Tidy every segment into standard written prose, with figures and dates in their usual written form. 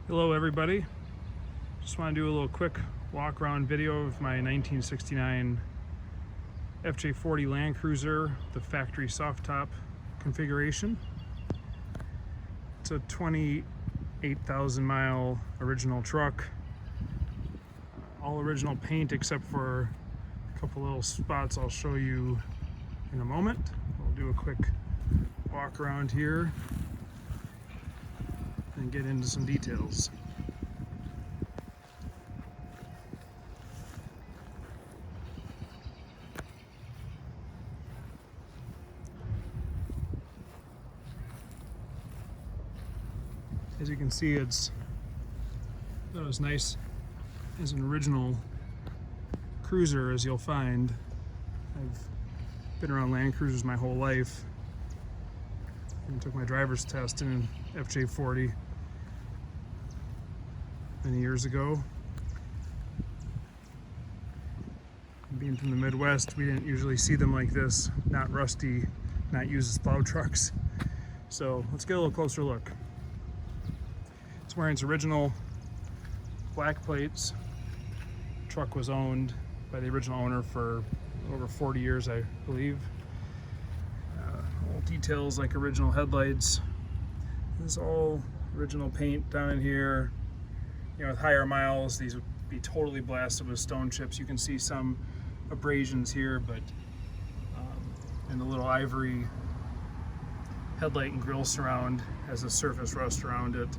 Hello everybody, just want to do a little quick walk around video of my 1969 FJ40 Land Cruiser, the factory soft top configuration. It's a 28,000 mile original truck, all original paint except for a couple little spots I'll show you in a moment. We'll do a quick walk around here and get into some details. As you can see, it's about as nice as an original cruiser as you'll find. I've been around Land Cruisers my whole life. I took my driver's test in an FJ40 many years ago. Being from the Midwest, we didn't usually see them like this, not rusty, not used as plow trucks. So let's get a little closer look. It's wearing its original black plates. The truck was owned by the original owner for over 40 years, I believe. All details like original headlights. This is all original paint down in here. You know, with higher miles, these would be totally blasted with stone chips. You can see some abrasions here, but and the little ivory headlight and grille surround has a surface rust around it.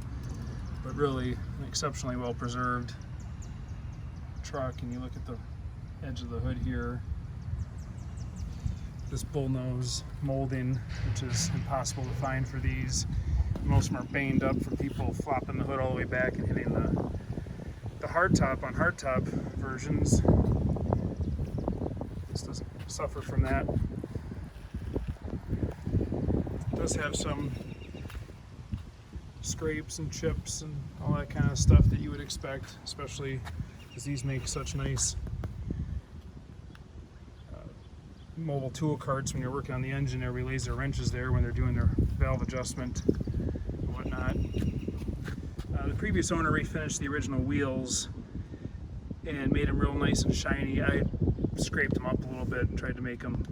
But really an exceptionally well preserved truck. And you look at the edge of the hood here, this bullnose molding, which is impossible to find for these. Most of them are banged up from people flopping the hood all the way back and hitting the hardtop on hardtop versions. This doesn't suffer from that. It does have some scrapes and chips and all that kind of stuff that you would expect, especially because these make such nice mobile tool carts when you're working on the engine. There relays their wrenches there when they're doing their valve adjustment and whatnot. The previous owner refinished the original wheels and made them real nice and shiny. I scraped them up a little bit and tried to make them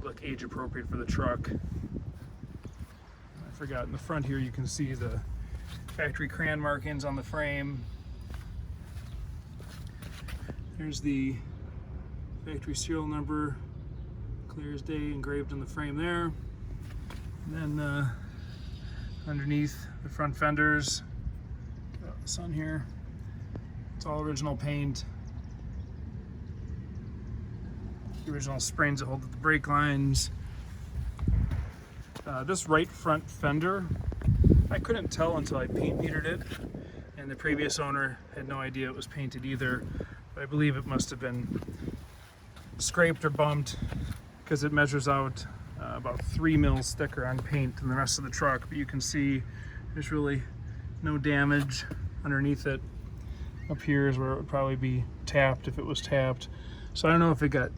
look age appropriate for the truck. I forgot, in the front here you can see the factory crayon markings on the frame. There's the factory serial number, clear as day, engraved in the frame there. And then underneath the front fenders, got the sun here. It's all original paint. The original springs that hold the brake lines. This right front fender, I couldn't tell until I paint metered it, and the previous owner had no idea it was painted either. But I believe it must have been scraped or bumped, because it measures out about 3 mils thicker on paint than the rest of the truck. But you can see there's really no damage underneath it. Up here is where it would probably be tapped if it was tapped. So I don't know if it got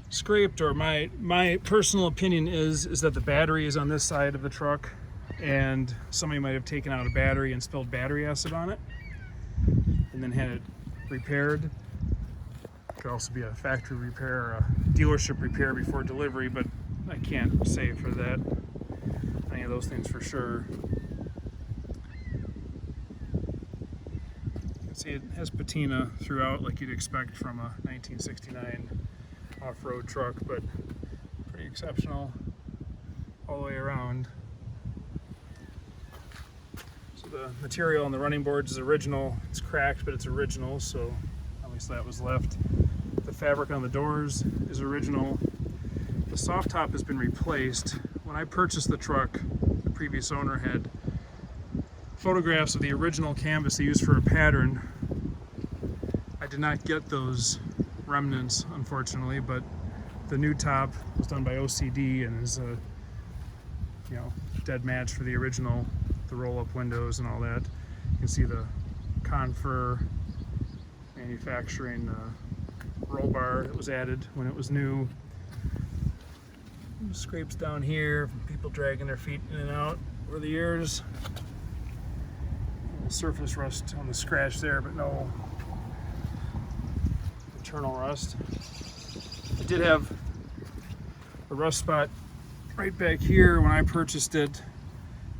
scraped, or my personal opinion is that the battery is on this side of the truck and somebody might have taken out a battery and spilled battery acid on it and then had it repaired. It could also be a factory repair or a dealership repair before delivery, but I can't say for that, any of those things for sure. You can see it has patina throughout like you'd expect from a 1969 off-road truck, but pretty exceptional all the way around. So the material on the running boards is original. It's cracked, but it's original, so at least that was left. The fabric on the doors is original. The soft top has been replaced. When I purchased the truck, the previous owner had photographs of the original canvas they used for a pattern. I did not get those remnants, unfortunately, but the new top was done by OCD and is a dead match for the original, the roll-up windows and all that. You can see the Confer manufacturing roll bar that was added when it was new. Scrapes down here from people dragging their feet in and out over the years. surface rust on the scratch there, but no internal rust. I did have a rust spot right back here when I purchased it.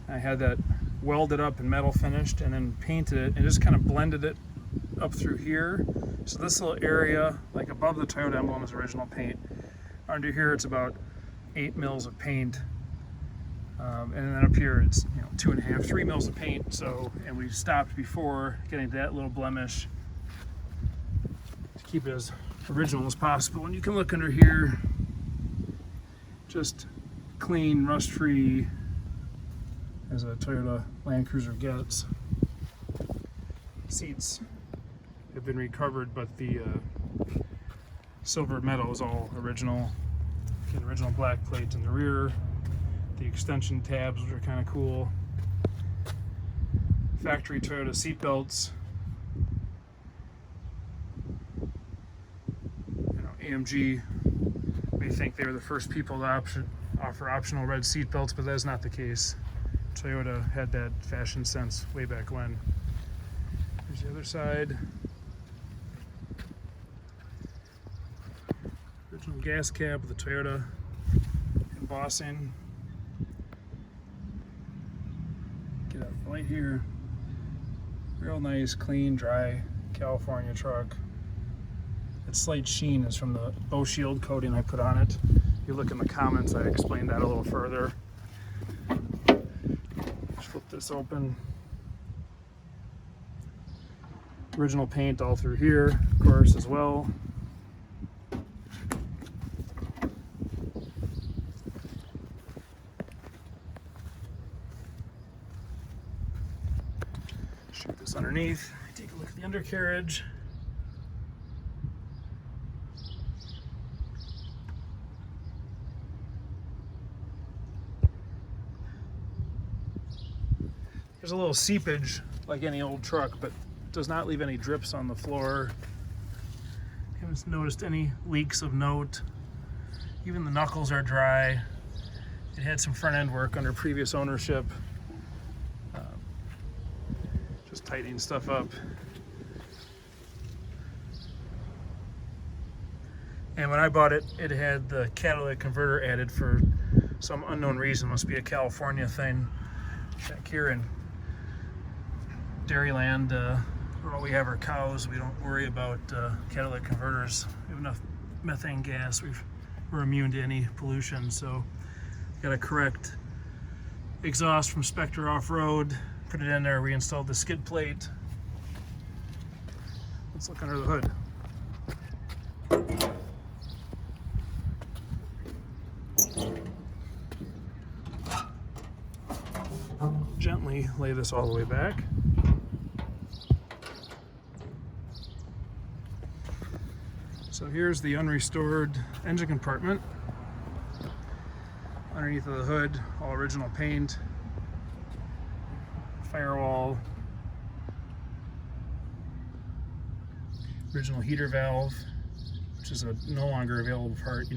I had that welded up and metal finished and then painted it and just kind of blended it up through here. So this little area, like above the Toyota emblem, is original paint. Under here it's about 8 mils of paint. And then up here it's 2.5, 3 mils of paint. So, and we stopped before getting to that little blemish to keep it as original as possible. And you can look under here, just clean, rust-free as a Toyota Land Cruiser gets. Seats have been recovered, but the silver metal is all original. Get original black plate in the rear. The extension tabs, which are kind of cool. Factory Toyota seat belts. AMG may think they were the first people to offer optional red seat belts, but that's not the case. Toyota had that fashion sense way back when. Here's the other side. Original gas cab with the Toyota embossing. Get out the light here. Real nice, clean, dry California truck. That slight sheen is from the Bow Shield coating I put on it. If you look in the comments, I explained that a little further. Just flip this open. Original paint all through here, of course, as well. Shoot this underneath. Take a look at the undercarriage. There's a little seepage like any old truck, but does not leave any drips on the floor. Haven't noticed any leaks of note. Even the knuckles are dry. It had some front end work under previous ownership. Just tightening stuff up. And when I bought it, it had the catalytic converter added for some unknown reason. Must be a California thing. Back here in Dairyland, where we have our cows, we don't worry about catalytic converters. We have enough methane gas. We're immune to any pollution. So got a correct exhaust from Spectre Off-Road. Put it in there, reinstalled the skid plate. Let's look under the hood. Gently lay this all the way back. So here's the unrestored engine compartment. Underneath of the hood, all original paint, firewall, original heater valve, which is a no longer available part.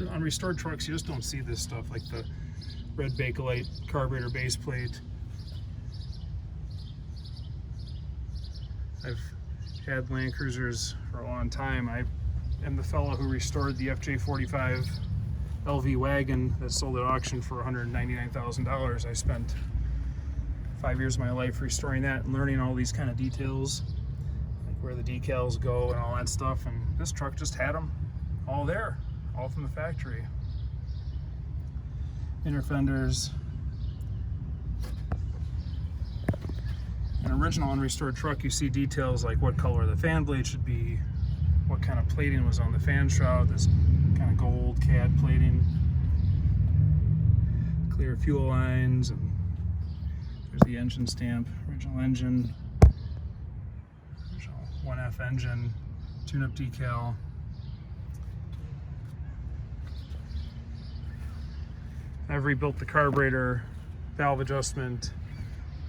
On restored trucks, you just don't see this stuff, like the red Bakelite carburetor base plate. I've had Land Cruisers for a long time. I am the fellow who restored the FJ40 LV wagon that sold at auction for $199,000. I spent 5 years of my life restoring that and learning all these kind of details, like where the decals go and all that stuff. And this truck just had them all there, all from the factory. Inner fenders. An original unrestored truck, you see details like what color the fan blade should be, what kind of plating was on the fan shroud, this kind of gold cad plating, clear fuel lines, and there's the engine stamp, original engine, original 1F engine, tune-up decal. I've rebuilt the carburetor, valve adjustment.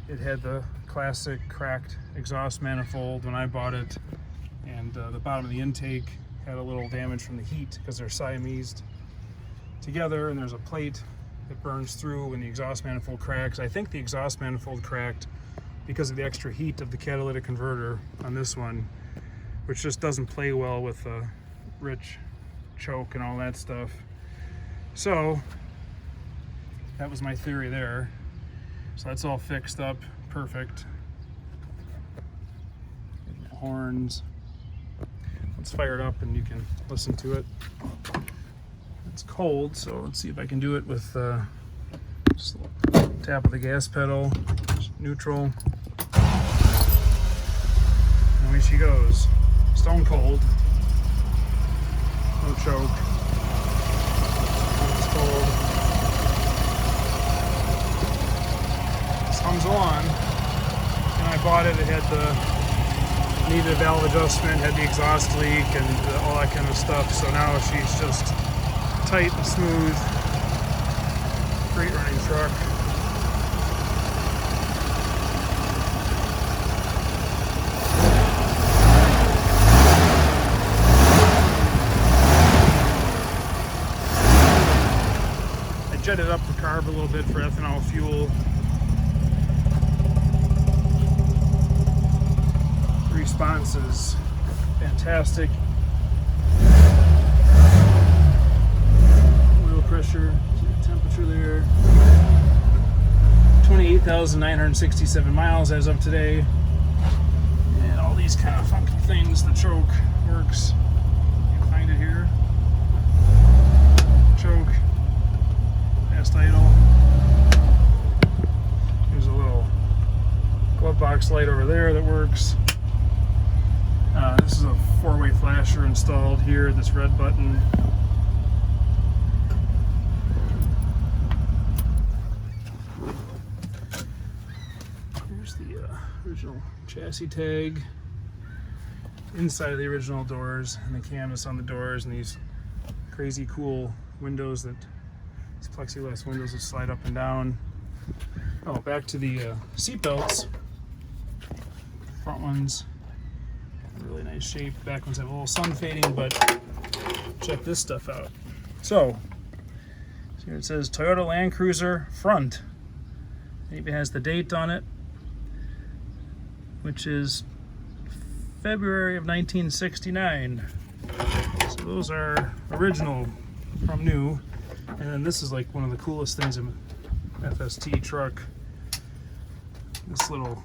It had the classic cracked exhaust manifold when I bought it, and the bottom of the intake had a little damage from the heat because they're Siamesed together, and there's a plate that burns through when the exhaust manifold cracks. I think the exhaust manifold cracked because of the extra heat of the catalytic converter on this one, which just doesn't play well with a rich choke and all that stuff. So that was my theory there. So that's all fixed up, perfect. Horns. Let's fire it up and you can listen to it. It's cold, so let's see if I can do it with just a little tap of the gas pedal, neutral. And away she goes. Stone cold. No choke. It's cold. This hums along. When I bought it, it had needed a valve adjustment, had the exhaust leak, and all that kind of stuff. So now she's just tight and smooth. Great running truck. I jetted up the carb a little bit for ethanol fuel. Response is fantastic. Oil pressure, temperature there. 28,967 miles as of today. And all these kind of funky things. The choke works. You can find it here. Choke. Fast idle. There's a little glove box light over there that works. This is a 4-way flasher installed here, this red button. Here's the original chassis tag. Inside of the original doors, and the canvas on the doors, and these crazy cool windows these plexiglass windows that slide up and down. Oh, back to the seat belts. Front ones. Really nice shape. Back ones have a little sun fading, but check this stuff out. So here it says Toyota Land Cruiser front. It even has the date on it, which is February of 1969. So those are original from new. And then this is like one of the coolest things in FST truck. This little,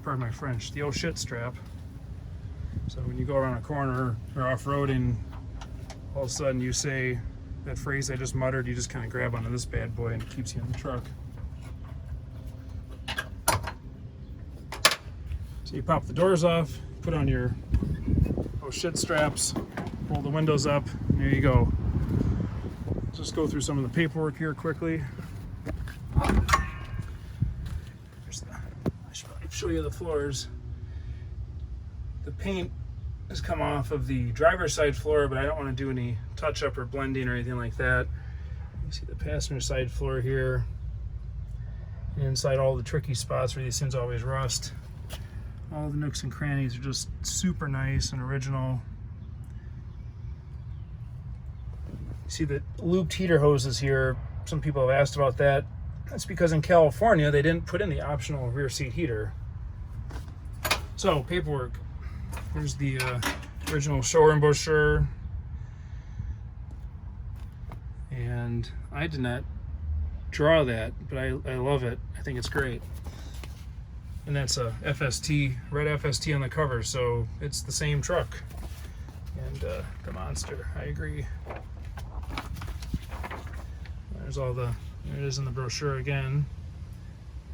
pardon my French, the oh shit strap. So when you go around a corner or off-roading, all of a sudden you say that phrase I just muttered, you just kind of grab onto this bad boy and it keeps you in the truck. So you pop the doors off, put on your oh shit straps, roll the windows up, and there you go. Just go through some of the paperwork here quickly. I should probably show you the floors. The paint has come off of the driver's side floor, but I don't want to do any touch-up or blending or anything like that. You see the passenger side floor here. And inside all the tricky spots where these things always rust. All the nooks and crannies are just super nice and original. You see the looped heater hoses here. Some people have asked about that. That's because in California, they didn't put in the optional rear seat heater. So, paperwork. Here's the original showroom brochure. And I did not draw that, but I love it. I think it's great. And that's a FST, red FST on the cover, so it's the same truck. And the monster, I agree. There's all there it is in the brochure again.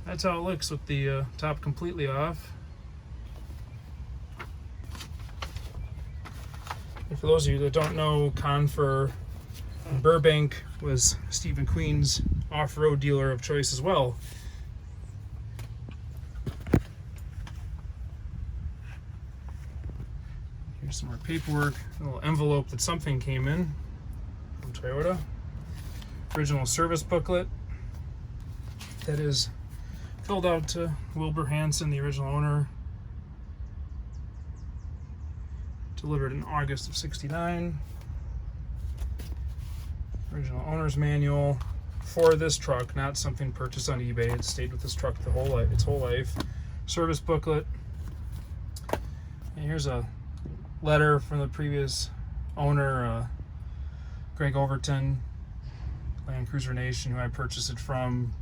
That's how it looks with the top completely off. And for those of you that don't know, Confer Burbank was Steve McQueen's off-road dealer of choice as well. Here's some more paperwork, a little envelope that something came in from Toyota. Original service booklet that is filled out to Wilbur Hansen, the original owner. Delivered in August of '69. Original owner's manual, for this truck, not something purchased on eBay. It stayed with this truck its whole life. Service booklet. And here's a letter from the previous owner, Greg Overton, Land Cruiser Nation, who I purchased it from.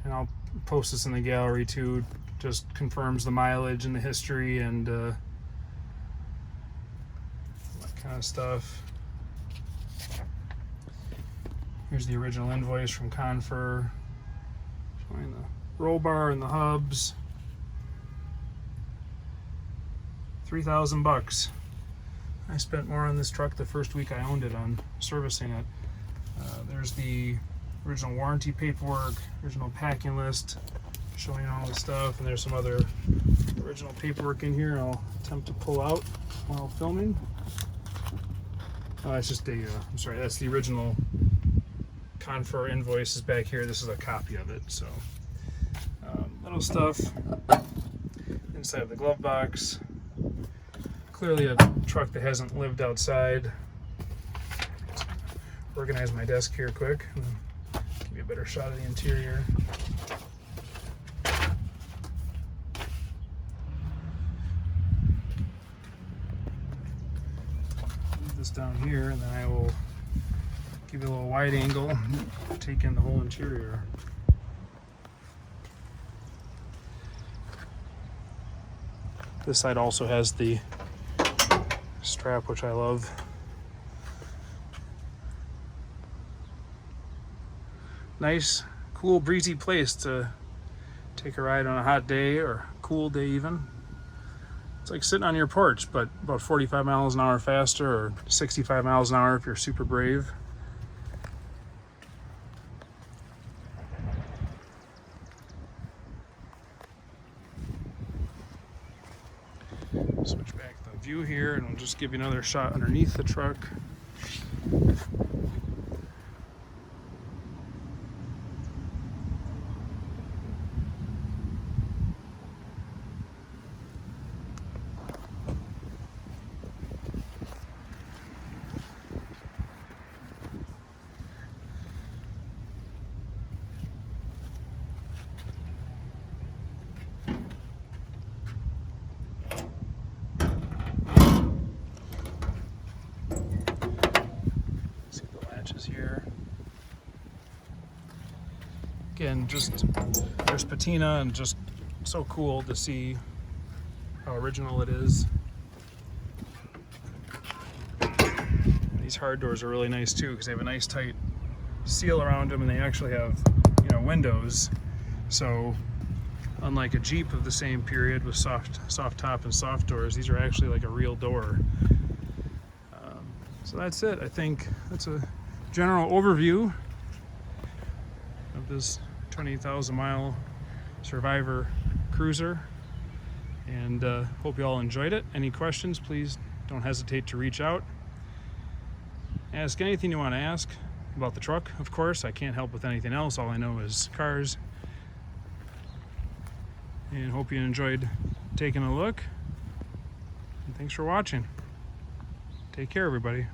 And I'll post this in the gallery too. Just confirms the mileage and the history and that kind of stuff. Here's the original invoice from Confer, showing the roll bar and the hubs. $3,000. I spent more on this truck the first week I owned it on servicing it. There's the original warranty paperwork, original packing list, showing all the stuff, and there's some other original paperwork in here I'll attempt to pull out while filming. Oh, that's just I'm sorry, that's the original Confer invoice is back here. This is a copy of it. So little stuff inside of the glove box. Clearly a truck that hasn't lived outside. Organize my desk here quick. Give you a better shot of the interior. Move this down here, and then I will give you a little wide angle, take in the whole interior. This side also has the strap, which I love. Nice, cool, breezy place to take a ride on a hot day or cool day even. It's like sitting on your porch, but about 45 miles an hour faster, or 65 miles an hour if you're super brave. Switch back the view here, and we'll just give you another shot underneath the truck. Here again, just there's patina, and just so cool to see how original it is. And these hard doors are really nice too, because they have a nice tight seal around them, and they actually have, you know, windows. So unlike a Jeep of the same period with soft top and soft doors, these are actually like a real door. So that's it. I think that's a general overview of this 20,000 mile Survivor cruiser, and hope you all enjoyed it. Any questions, please don't hesitate to reach out. Ask anything you want to ask about the truck. Of course, I can't help with anything else. All I know is cars. And hope you enjoyed taking a look, and thanks for watching. Take care, everybody.